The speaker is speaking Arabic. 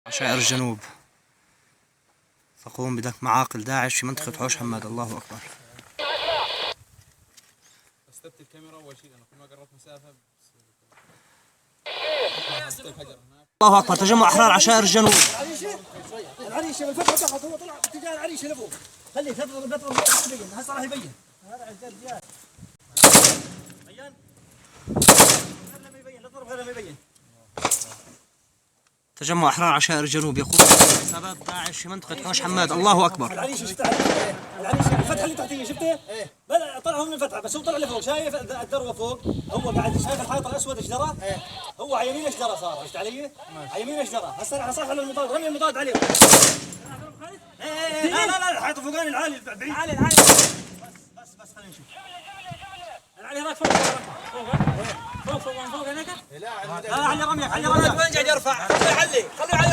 عشائر الجنوب تقوم بدك معاقل داعش في منطقة حوش حماد. الله أكبر. استبت الكاميرا أول شيء أنا كل ما قربت مسافة الله أكبر. تجمع أحرار عشائر الجنوب. العريشة بالفتحة تحت، هو طلع اتجاه العريشة لفوق. خليه تضرب يبين، هسه راح يبين. هذا عزال زياد. بين؟ غير لما يبين، لا تضرب غير لما يبين. تجمع أحرار عشائر الجنوب يقوم بحسابات داعش في منطقة حوش حماد. الله أكبر. العريشة شفتها؟ العريشة الفتحة اللي تحتيه شفتها؟ ايه. بلا طلعوا من الفتحة بس هو طلع لفوق، شايف الدروة فوق؟ هو قاعد شايف الحائط الأسود اشجرة؟ ايه. هو على يمين اشجرة صار، عرفت علي؟ على يمين اشجرة، هسه راح اصحح له المضاد، رمي المضاد عليه. ايه لا الحائط الفوقاني العالي بعيد. عالي بس خلينا نشوف. العالي هناك فوق فوق هناك؟ لا علي رميك وين قاعد يرفع؟ خليه علي